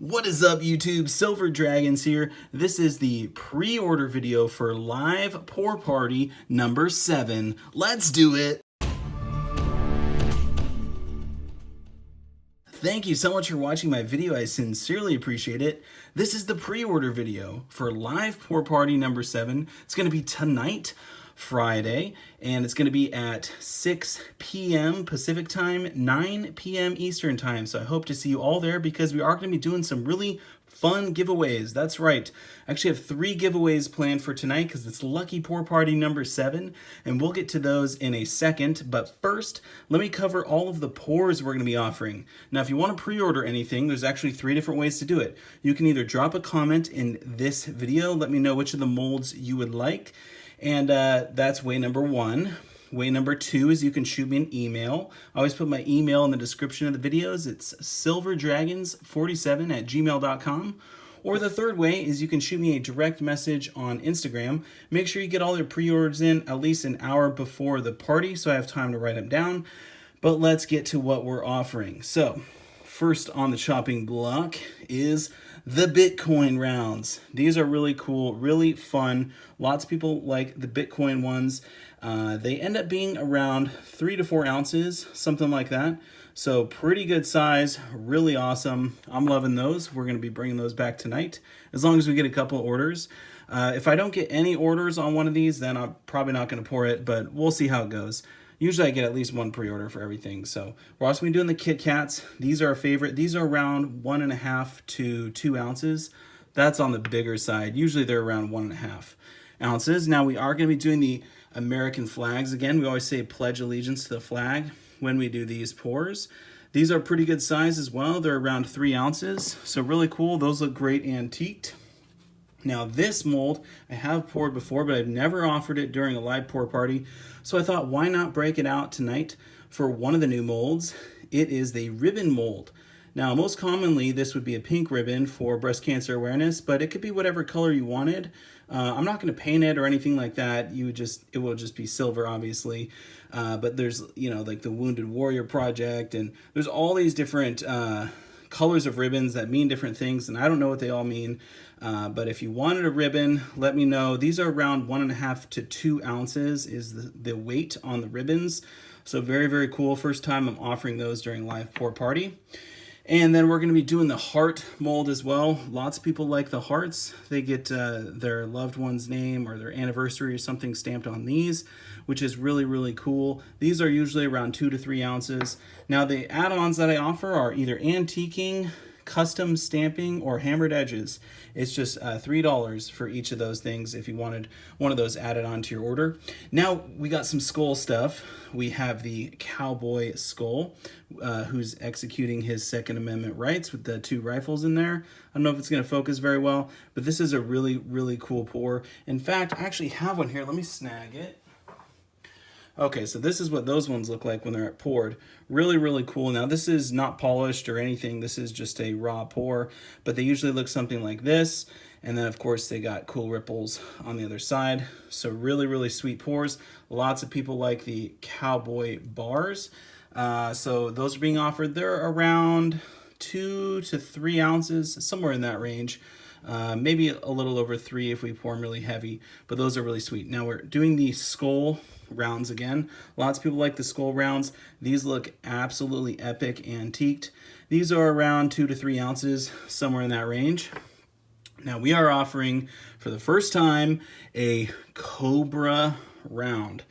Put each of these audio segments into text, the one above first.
What is up, YouTube? Silver Dragons here. This is the pre-order video for Live Pour Party number 7. Let's do it! Thank you so much for watching my video. I sincerely appreciate it. This is the pre-order video for Live Pour Party number 7. It's going to be tonight, Friday, and it's going to be at 6 p.m. Pacific time, 9 p.m. Eastern time. So I hope to see you all there because we are going to be doing some really fun giveaways. That's right. I actually have 3 giveaways planned for tonight because it's Lucky Pour Party number 7, and we'll get to those in a second. But first, let me cover all of the pours we're going to be offering. Now, if you want to pre-order anything, there's actually 3 different ways to do it. You can either drop a comment in this video, let me know which of the molds you would like, and that's way number 1. Way number 2 is you can shoot me an email. I always put my email in the description of the videos. It's silverdragons47@gmail.com. Or the third way is you can shoot me a direct message on Instagram. Make sure you get all your pre-orders in at least an hour before the party so I have time to write them down. But let's get to what we're offering. So, first on the chopping block is the Bitcoin rounds. These are really cool, really fun. Lots of people like the Bitcoin ones. They end up being around 3 to 4 ounces, something like that. So pretty good size, really awesome. I'm loving those. We're going to be bringing those back tonight, as long as we get a couple of orders. If I don't get any orders on one of these, then I'm probably not going to pour it, but we'll see how it goes. Usually I get at least 1 pre-order for everything. So we're also going to be doing the Kit Kats. These are our favorite. These are around 1.5 to 2 ounces. That's on the bigger side. Usually they're around 1.5 ounces. Now we are going to be doing the American flags again. We always say pledge allegiance to the flag when we do these pours. These are pretty good size as well. They're around 3 ounces. So really cool. Those look great antiqued. Now this mold I have poured before, but I've never offered it during a live pour party. So I thought, why not break it out tonight for one of the new molds? It is the ribbon mold. Now, most commonly, this would be a pink ribbon for breast cancer awareness, but it could be whatever color you wanted. I'm not going to paint it or anything like that. It will just be silver, obviously. But there's, like the Wounded Warrior Project, and there's all these different colors of ribbons that mean different things, and I don't know what they all mean. But if you wanted a ribbon, let me know. These are around 1.5 to 2 ounces is the weight on the ribbons. So very, very cool. First time I'm offering those during live pour party. And then we're going to be doing the heart mold as well. Lots of people like the hearts. They get their loved one's name or their anniversary or something stamped on these, which is really, really cool. These are usually around 2 to 3 ounces. Now the add-ons that I offer are either antiquing, custom stamping, or hammered edges. It's just $3 for each of those things if you wanted one of those added on to your order. Now we got some skull stuff. We have the cowboy skull, who's executing his Second Amendment rights with the 2 rifles in there. I don't know if it's going to focus very well, but this is a really, really cool pour. In fact, I actually have one here. Let me snag it. Okay, so this is what those ones look like when they're poured. Really, really cool. Now, this is not polished or anything. This is just a raw pour, but they usually look something like this. And then, of course, they got cool ripples on the other side. So really, really sweet pours. Lots of people like the cowboy bars. So those are being offered. They're around 2 to 3 ounces, somewhere in that range. Maybe a little over 3 if we pour them really heavy, but those are really sweet. Now we're doing the skull rounds again. Lots of people like the skull rounds. These look absolutely epic antiqued. These are around 2 to 3 ounces, somewhere in that range. Now we are offering for the first time a Cobra round.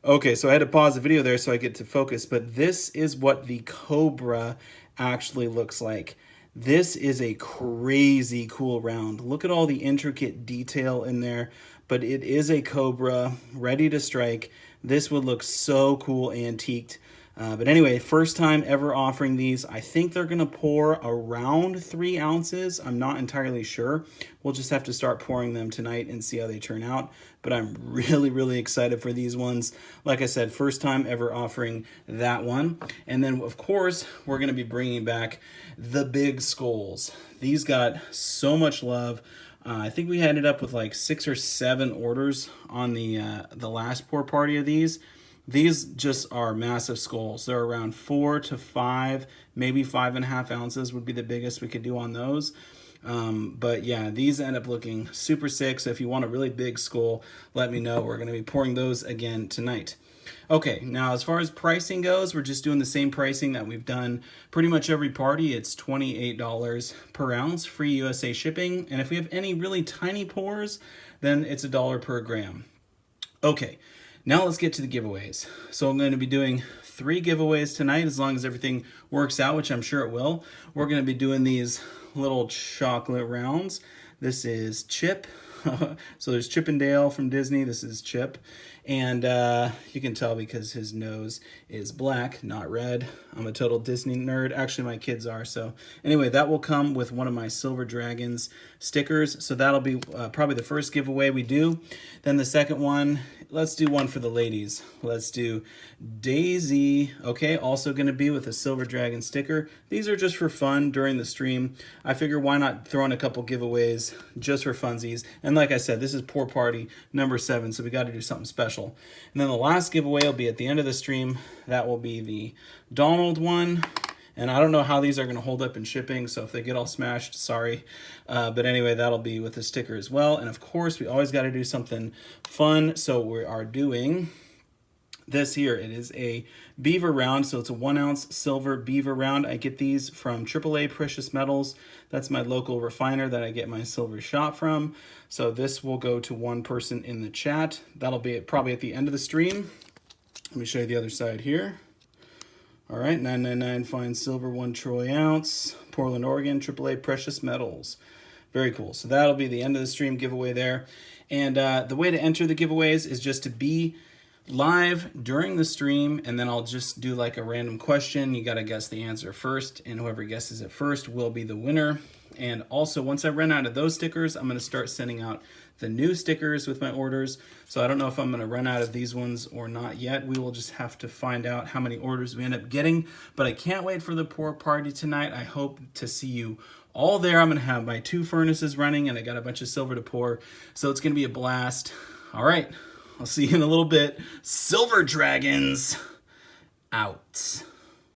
Okay, so I had to pause the video there so I get to focus, but this is what the Cobra actually looks like. This is a crazy cool round. Look at all the intricate detail in there, but it is a Cobra ready to strike. This would look so cool antiqued. But anyway, first time ever offering these. I think they're going to pour around 3 ounces. I'm not entirely sure. We'll just have to start pouring them tonight and see how they turn out. But I'm really, really excited for these ones. Like I said, first time ever offering that one. And then, of course, we're going to be bringing back the big skulls. These got so much love. I think we ended up with like 6 or 7 orders on the last pour party of these. These just are massive skulls. They're around 4 to 5, maybe 5.5 ounces would be the biggest we could do on those. But yeah, these end up looking super sick. So if you want a really big skull, let me know. We're going to be pouring those again tonight. Okay, now as far as pricing goes, we're just doing the same pricing that we've done pretty much every party. It's $28 per ounce, free USA shipping. And if we have any really tiny pours, then it's $1 per gram. Okay, now let's get to the giveaways. So I'm going to be doing 3 giveaways tonight, as long as everything works out, which I'm sure it will. We're going to be doing these little chocolate rounds. This is Chip. So there's Chip and Dale from Disney. This is Chip. And you can tell because his nose is black, not red. I'm a total Disney nerd. Actually, my kids are. So anyway, that will come with one of my Silver Dragons stickers. So that'll be probably the first giveaway we do. Then the second one, let's do one for the ladies. Let's do Daisy. Okay, also going to be with a Silver Dragon sticker. These are just for fun during the stream. I figure why not throw in a couple giveaways just for funsies. And like I said, this is Pour Party number 7, so we got to do something special. And then the last giveaway will be at the end of the stream. That will be the Donald one. And I don't know how these are going to hold up in shipping, so if they get all smashed, sorry. But anyway, that'll be with the sticker as well. And of course, we always got to do something fun. So we are doing this here. It is a beaver round, so it's a 1 ounce silver beaver round. I get these from AAA Precious Metals. That's my local refiner that I get my silver shot from. So this will go to one person in the chat. That'll be probably at the end of the stream. Let me show you the other side here. All right, 999 fine silver, 1 troy ounce, Portland, Oregon, AAA Precious Metals. Very cool. So that'll be the end of the stream giveaway there. And the way to enter the giveaways is just to be live during the stream, and then I'll just do like a random question. You got to guess the answer first, and whoever guesses it first will be the winner. And also, once I run out of those stickers, I'm going to start sending out the new stickers with my orders. So I don't know if I'm going to run out of these ones or not yet. We will just have to find out how many orders we end up getting. But I can't wait for the Pour Party tonight. I hope to see you all there. I'm going to have my 2 furnaces running, and I got a bunch of silver to pour. So it's going to be a blast. All right. I'll see you in a little bit. Silver Dragons out.